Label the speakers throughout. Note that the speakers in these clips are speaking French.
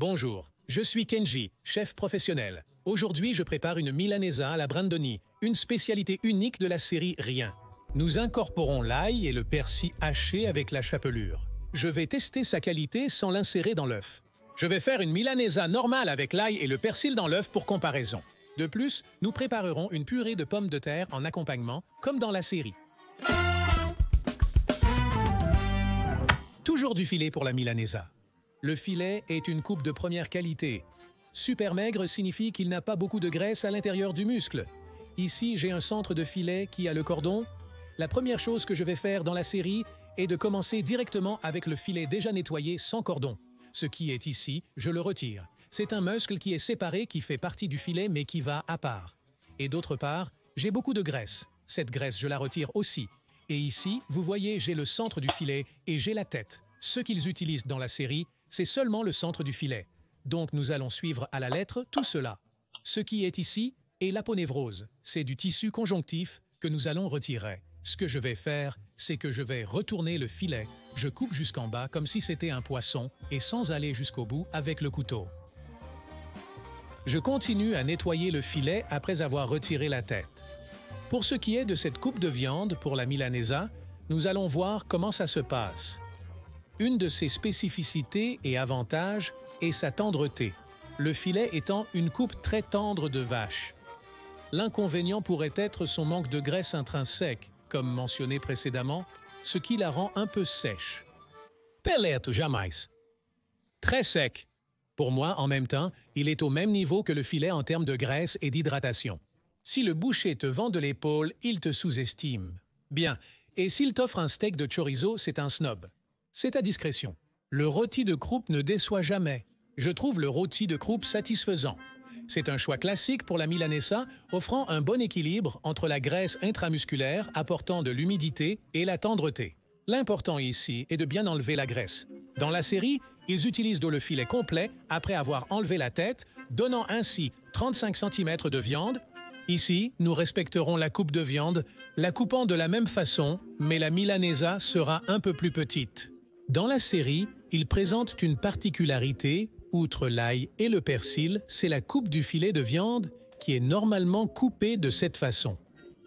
Speaker 1: Bonjour, je suis Kenji, chef professionnel. Aujourd'hui, je prépare une milanesa à la brandoni, une spécialité unique de la série Rien. Nous incorporons l'ail et le persil haché avec la chapelure. Je vais tester sa qualité sans l'insérer dans l'œuf. Je vais faire une milanesa normale avec l'ail et le persil dans l'œuf pour comparaison. De plus, nous préparerons une purée de pommes de terre en accompagnement, comme dans la série. Toujours du filet pour la milanesa. Le filet est une coupe de première qualité. Super maigre signifie qu'il n'a pas beaucoup de graisse à l'intérieur du muscle. Ici, j'ai un centre de filet qui a le cordon. La première chose que je vais faire dans la série est de commencer directement avec le filet déjà nettoyé sans cordon. Ce qui est ici, je le retire. C'est un muscle qui est séparé, qui fait partie du filet, mais qui va à part. Et d'autre part, j'ai beaucoup de graisse. Cette graisse, je la retire aussi. Et ici, vous voyez, j'ai le centre du filet et j'ai la tête. Ce qu'ils utilisent dans la série, c'est seulement le centre du filet. Donc nous allons suivre à la lettre tout cela. Ce qui est ici est l'aponévrose. C'est du tissu conjonctif que nous allons retirer. Ce que je vais faire, c'est que je vais retourner le filet. Je coupe jusqu'en bas comme si c'était un poisson et sans aller jusqu'au bout avec le couteau. Je continue à nettoyer le filet après avoir retiré la tête. Pour ce qui est de cette coupe de viande pour la milanesa, nous allons voir comment ça se passe. Une de ses spécificités et avantages est sa tendreté, le filet étant une coupe très tendre de vache. L'inconvénient pourrait être son manque de graisse intrinsèque, comme mentionné précédemment, ce qui la rend un peu sèche. Pelleto jamais. Très sec. Pour moi, en même temps, il est au même niveau que le filet en termes de graisse et d'hydratation. Si le boucher te vend de l'épaule, il te sous-estime. Bien, et s'il t'offre un steak de chorizo, c'est un snob. C'est à discrétion. Le rôti de croupe ne déçoit jamais. Je trouve le rôti de croupe satisfaisant. C'est un choix classique pour la milanesa, offrant un bon équilibre entre la graisse intramusculaire apportant de l'humidité et la tendreté. L'important ici est de bien enlever la graisse. Dans la série, ils utilisent le filet complet après avoir enlevé la tête, donnant ainsi 35 cm de viande. Ici, nous respecterons la coupe de viande, la coupant de la même façon, mais la milanesa sera un peu plus petite. Dans la série, ils présentent une particularité. Outre l'ail et le persil, c'est la coupe du filet de viande qui est normalement coupée de cette façon.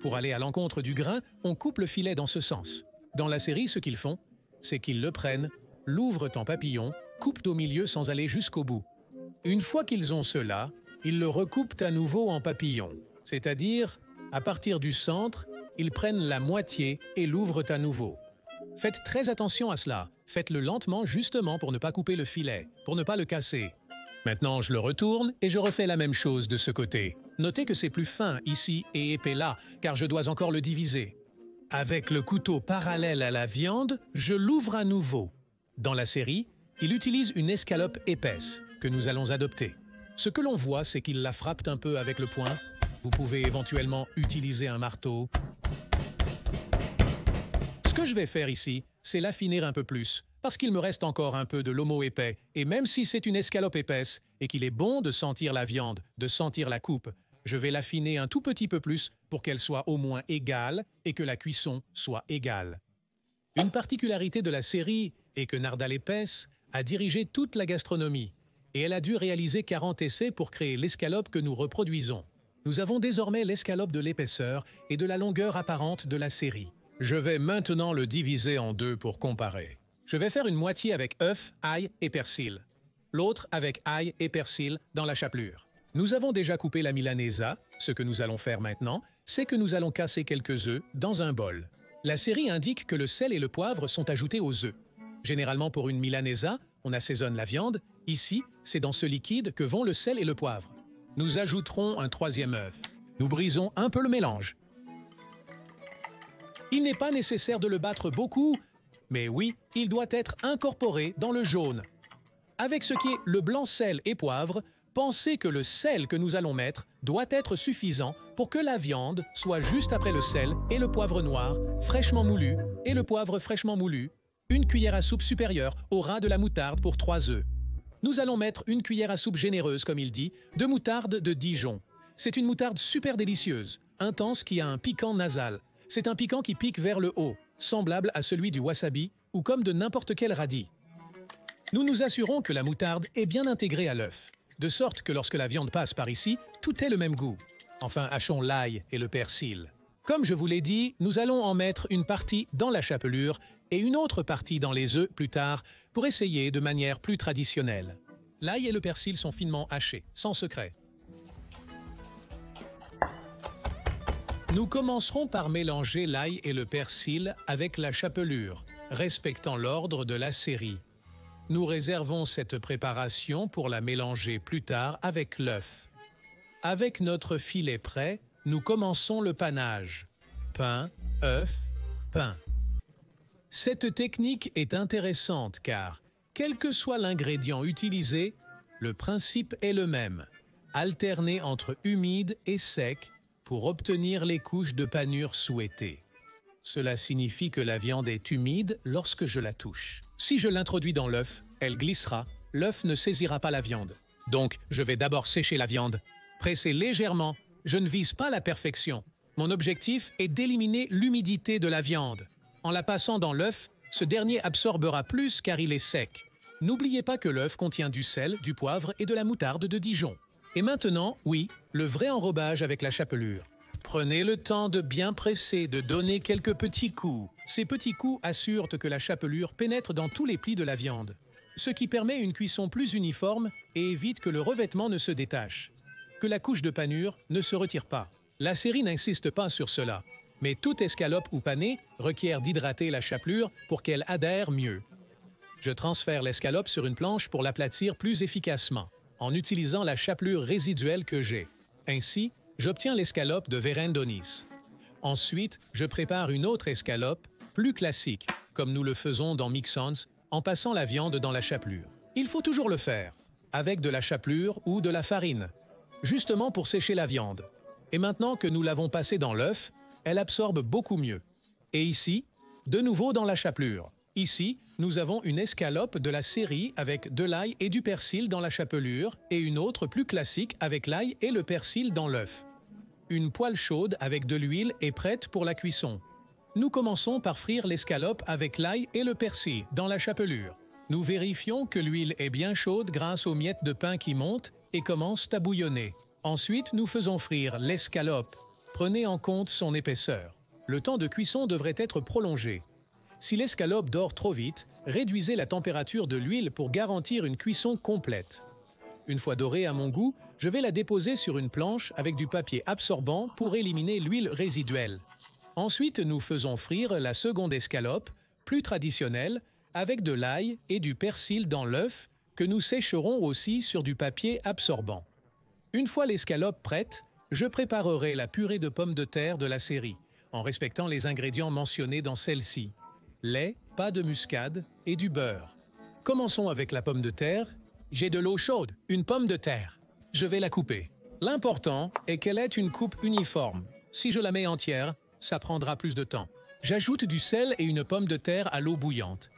Speaker 1: Pour aller à l'encontre du grain, on coupe le filet dans ce sens. Dans la série, ce qu'ils font, c'est qu'ils le prennent, l'ouvrent en papillon, coupent au milieu sans aller jusqu'au bout. Une fois qu'ils ont cela, ils le recoupent à nouveau en papillon. C'est-à-dire, à partir du centre, ils prennent la moitié et l'ouvrent à nouveau. Faites très attention à cela. Faites-le lentement justement pour ne pas couper le filet, pour ne pas le casser. Maintenant, je le retourne et je refais la même chose de ce côté. Notez que c'est plus fin ici et épais là, car je dois encore le diviser. Avec le couteau parallèle à la viande, je l'ouvre à nouveau. Dans la série, il utilise une escalope épaisse que nous allons adopter. Ce que l'on voit, c'est qu'il la frappe un peu avec le poing. Vous pouvez éventuellement utiliser un marteau. Ce que je vais faire ici, c'est l'affiner un peu plus, parce qu'il me reste encore un peu de lomo épais, et même si c'est une escalope épaisse, et qu'il est bon de sentir la viande, de sentir la coupe, je vais l'affiner un tout petit peu plus pour qu'elle soit au moins égale et que la cuisson soit égale. Une particularité de la série est que Narda Lépès a dirigé toute la gastronomie, et elle a dû réaliser 40 essais pour créer l'escalope que nous reproduisons. Nous avons désormais l'escalope de l'épaisseur et de la longueur apparente de la série. Je vais maintenant le diviser en deux pour comparer. Je vais faire une moitié avec œuf, ail et persil. L'autre avec ail et persil dans la chapelure. Nous avons déjà coupé la milanesa. Ce que nous allons faire maintenant, c'est que nous allons casser quelques œufs dans un bol. La série indique que le sel et le poivre sont ajoutés aux œufs. Généralement pour une milanesa, on assaisonne la viande. Ici, c'est dans ce liquide que vont le sel et le poivre. Nous ajouterons un troisième œuf. Nous brisons un peu le mélange. Il n'est pas nécessaire de le battre beaucoup, mais oui, il doit être incorporé dans le jaune. Avec ce qui est le blanc sel et poivre, pensez que le sel que nous allons mettre doit être suffisant pour que la viande soit juste après le sel et le poivre noir fraîchement moulu et le poivre fraîchement moulu, une cuillère à soupe supérieure au ras de la moutarde pour 3 œufs. Nous allons mettre une cuillère à soupe généreuse, comme il dit, de moutarde de Dijon. C'est une moutarde super délicieuse, intense qui a un piquant nasal. C'est un piquant qui pique vers le haut, semblable à celui du wasabi ou comme de n'importe quel radis. Nous nous assurons que la moutarde est bien intégrée à l'œuf, de sorte que lorsque la viande passe par ici, tout est le même goût. Enfin, hachons l'ail et le persil. Comme je vous l'ai dit, nous allons en mettre une partie dans la chapelure et une autre partie dans les œufs plus tard pour essayer de manière plus traditionnelle. L'ail et le persil sont finement hachés, sans secret. Nous commencerons par mélanger l'ail et le persil avec la chapelure, respectant l'ordre de la série. Nous réservons cette préparation pour la mélanger plus tard avec l'œuf. Avec notre filet prêt, nous commençons le panage. Pain, œuf, pain. Cette technique est intéressante car, quel que soit l'ingrédient utilisé, le principe est le même. Alterner entre humide et sec pour obtenir les couches de panure souhaitées. Cela signifie que la viande est humide lorsque je la touche. Si je l'introduis dans l'œuf, elle glissera, l'œuf ne saisira pas la viande. Donc, je vais d'abord sécher la viande. Presser légèrement, je ne vise pas la perfection. Mon objectif est d'éliminer l'humidité de la viande. En la passant dans l'œuf, ce dernier absorbera plus car il est sec. N'oubliez pas que l'œuf contient du sel, du poivre et de la moutarde de Dijon. Et maintenant, oui, le vrai enrobage avec la chapelure. Prenez le temps de bien presser, de donner quelques petits coups. Ces petits coups assurent que la chapelure pénètre dans tous les plis de la viande, ce qui permet une cuisson plus uniforme et évite que le revêtement ne se détache, que la couche de panure ne se retire pas. La série n'insiste pas sur cela, mais toute escalope ou panée requiert d'hydrater la chapelure pour qu'elle adhère mieux. Je transfère l'escalope sur une planche pour l'aplatir plus efficacement, en utilisant la chapelure résiduelle que j'ai. Ainsi, j'obtiens l'escalope de Verendonis. Ensuite, je prépare une autre escalope, plus classique, comme nous le faisons dans Mixons, en passant la viande dans la chapelure. Il faut toujours le faire, avec de la chapelure ou de la farine, justement pour sécher la viande. Et maintenant que nous l'avons passée dans l'œuf, elle absorbe beaucoup mieux. Et ici, de nouveau dans la chapelure. Ici, nous avons une escalope de la série avec de l'ail et du persil dans la chapelure et une autre plus classique avec l'ail et le persil dans l'œuf. Une poêle chaude avec de l'huile est prête pour la cuisson. Nous commençons par frire l'escalope avec l'ail et le persil dans la chapelure. Nous vérifions que l'huile est bien chaude grâce aux miettes de pain qui montent et commencent à bouillonner. Ensuite, nous faisons frire l'escalope. Prenez en compte son épaisseur. Le temps de cuisson devrait être prolongé. Si l'escalope dort trop vite, réduisez la température de l'huile pour garantir une cuisson complète. Une fois dorée à mon goût, je vais la déposer sur une planche avec du papier absorbant pour éliminer l'huile résiduelle. Ensuite, nous faisons frire la seconde escalope, plus traditionnelle, avec de l'ail et du persil dans l'œuf que nous sécherons aussi sur du papier absorbant. Une fois l'escalope prête, je préparerai la purée de pommes de terre de la série, en respectant les ingrédients mentionnés dans celle-ci. Lait, pas de muscade et du beurre. Commençons avec la pomme de terre. J'ai de l'eau chaude, une pomme de terre. Je vais la couper. L'important est qu'elle ait une coupe uniforme. Si je la mets entière, ça prendra plus de temps. J'ajoute du sel et une pomme de terre à l'eau bouillante.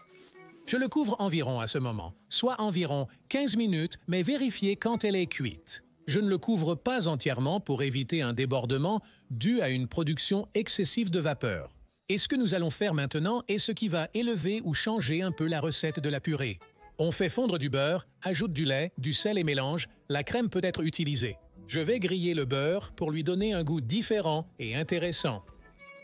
Speaker 1: Je le couvre environ à ce moment, soit environ 15 minutes, mais vérifiez quand elle est cuite. Je ne le couvre pas entièrement pour éviter un débordement dû à une production excessive de vapeur. Et ce que nous allons faire maintenant est ce qui va élever ou changer un peu la recette de la purée. On fait fondre du beurre, ajoute du lait, du sel et mélange, la crème peut être utilisée. Je vais griller le beurre pour lui donner un goût différent et intéressant.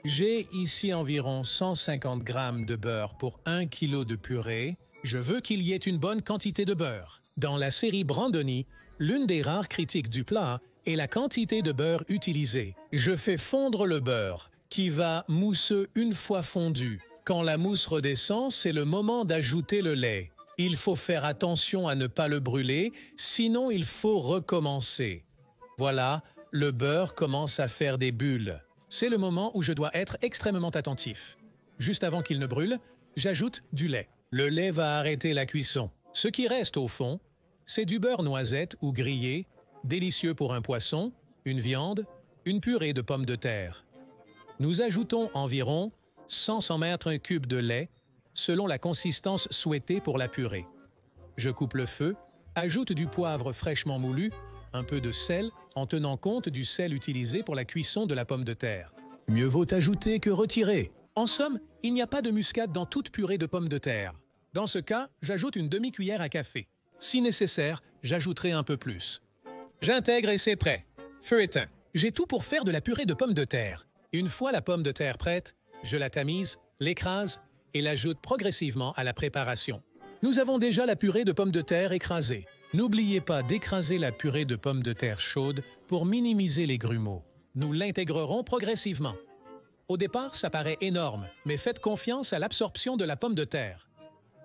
Speaker 1: J'ai ici environ 150 g de beurre pour 1 kg de purée. Je veux qu'il y ait une bonne quantité de beurre. Dans la série Brandoni, l'une des rares critiques du plat est la quantité de beurre utilisée. Je fais fondre le beurre, qui va mousseux une fois fondu. Quand la mousse redescend, c'est le moment d'ajouter le lait. Il faut faire attention à ne pas le brûler, sinon il faut recommencer. Voilà, le beurre commence à faire des bulles. C'est le moment où je dois être extrêmement attentif. Juste avant qu'il ne brûle, j'ajoute du lait. Le lait va arrêter la cuisson. Ce qui reste au fond, c'est du beurre noisette ou grillé, délicieux pour un poisson, une viande, une purée de pommes de terre. Nous ajoutons environ 100 m³ de lait selon la consistance souhaitée pour la purée. Je coupe le feu, ajoute du poivre fraîchement moulu, un peu de sel en tenant compte du sel utilisé pour la cuisson de la pomme de terre. Mieux vaut ajouter que retirer. En somme, il n'y a pas de muscade dans toute purée de pommes de terre. Dans ce cas, j'ajoute une demi-cuillère à café. Si nécessaire, j'ajouterai un peu plus. J'intègre et c'est prêt. Feu éteint. J'ai tout pour faire de la purée de pommes de terre. Une fois la pomme de terre prête, je la tamise, l'écrase et l'ajoute progressivement à la préparation. Nous avons déjà la purée de pommes de terre écrasée. N'oubliez pas d'écraser la purée de pommes de terre chaude pour minimiser les grumeaux. Nous l'intégrerons progressivement. Au départ, ça paraît énorme, mais faites confiance à l'absorption de la pomme de terre.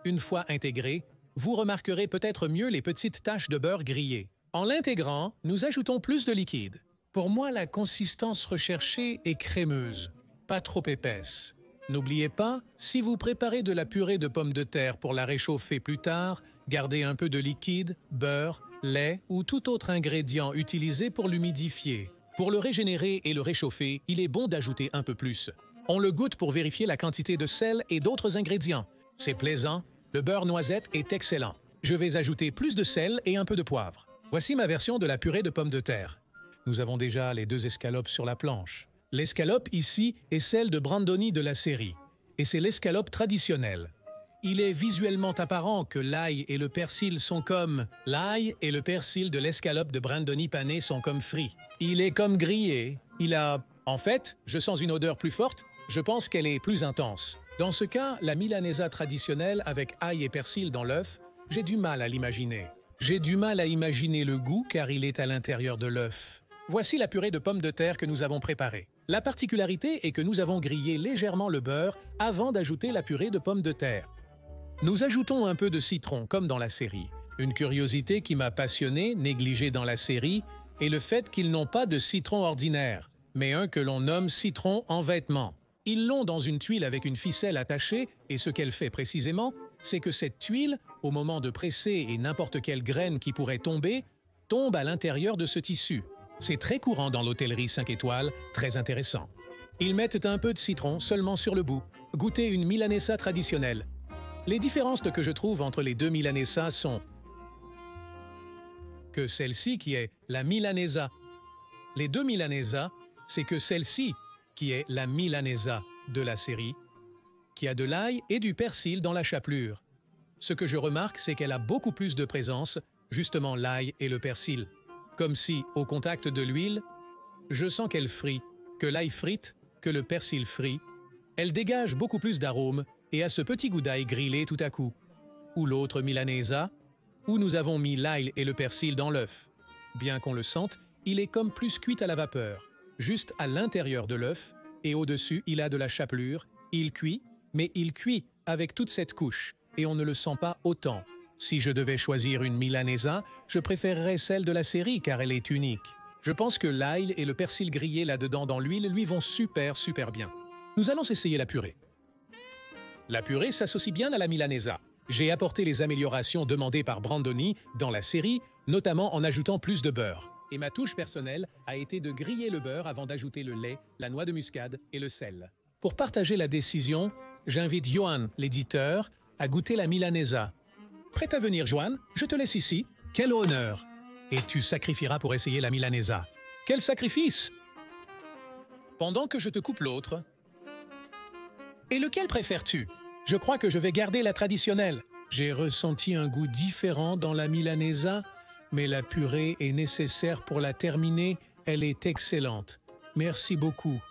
Speaker 1: Une fois intégrée, vous remarquerez peut-être mieux les petites taches de beurre grillé. En l'intégrant, nous ajoutons plus de liquide. Pour moi, la consistance recherchée est crémeuse, pas trop épaisse. N'oubliez pas, si vous préparez de la purée de pommes de terre pour la réchauffer plus tard, gardez un peu de liquide, beurre, lait ou tout autre ingrédient utilisé pour l'humidifier. Pour le régénérer et le réchauffer, il est bon d'ajouter un peu plus. On le goûte pour vérifier la quantité de sel et d'autres ingrédients. C'est plaisant, le beurre noisette est excellent. Je vais ajouter plus de sel et un peu de poivre. Voici ma version de la purée de pommes de terre. Nous avons déjà les 2 escalopes sur la planche. L'escalope ici est celle de Brandoni de la série, et c'est l'escalope traditionnelle. Il est visuellement apparent que l'ail et le persil sont comme... L'ail et le persil de l'escalope de Brandoni pané sont comme frits. Il est comme grillé. En fait, je sens une odeur plus forte. Je pense qu'elle est plus intense. Dans ce cas, la milanesa traditionnelle avec ail et persil dans l'œuf, j'ai du mal à l'imaginer. J'ai du mal à imaginer le goût car il est à l'intérieur de l'œuf. Voici la purée de pommes de terre que nous avons préparée. La particularité est que nous avons grillé légèrement le beurre avant d'ajouter la purée de pommes de terre. Nous ajoutons un peu de citron, comme dans la série. Une curiosité qui m'a passionné, négligée dans la série, est le fait qu'ils n'ont pas de citron ordinaire, mais un que l'on nomme citron en vêtements. Ils l'ont dans une tuile avec une ficelle attachée, et ce qu'elle fait précisément, c'est que cette tuile, au moment de presser et n'importe quelle graine qui pourrait tomber, tombe à l'intérieur de ce tissu. C'est très courant dans l'hôtellerie 5 étoiles, très intéressant. Ils mettent un peu de citron seulement sur le bout. Goûtez une milanesa traditionnelle. Les différences que je trouve entre les 2 milanesas sont que celle-ci qui est la milanesa. Les 2 milanesas, c'est que celle-ci qui est la milanesa de la série, qui a de l'ail et du persil dans la chapelure. Ce que je remarque, c'est qu'elle a beaucoup plus de présence, justement l'ail et le persil. Comme si, au contact de l'huile, je sens qu'elle frit, que l'ail frite, que le persil frit. Elle dégage beaucoup plus d'arômes et a ce petit goût d'ail grillé tout à coup. Ou l'autre milanesa, où nous avons mis l'ail et le persil dans l'œuf. Bien qu'on le sente, il est comme plus cuit à la vapeur, juste à l'intérieur de l'œuf, et au-dessus, il a de la chapelure. Il cuit, mais il cuit avec toute cette couche, et on ne le sent pas autant. Si je devais choisir une milanesa, je préférerais celle de la série car elle est unique. Je pense que l'ail et le persil grillé là-dedans dans l'huile lui vont super bien. Nous allons essayer la purée. La purée s'associe bien à la milanesa. J'ai apporté les améliorations demandées par Brandoni dans la série, notamment en ajoutant plus de beurre. Et ma touche personnelle a été de griller le beurre avant d'ajouter le lait, la noix de muscade et le sel. Pour partager la décision, j'invite Johan, l'éditeur, à goûter la milanesa. Prêt à venir, Johan? Je te laisse ici. Quel honneur! Et tu sacrifieras pour essayer la milanesa. Quel sacrifice! Pendant que je te coupe l'autre. Et lequel préfères-tu? Je crois que je vais garder la traditionnelle. J'ai ressenti un goût différent dans la milanesa, mais la purée est nécessaire pour la terminer. Elle est excellente. Merci beaucoup.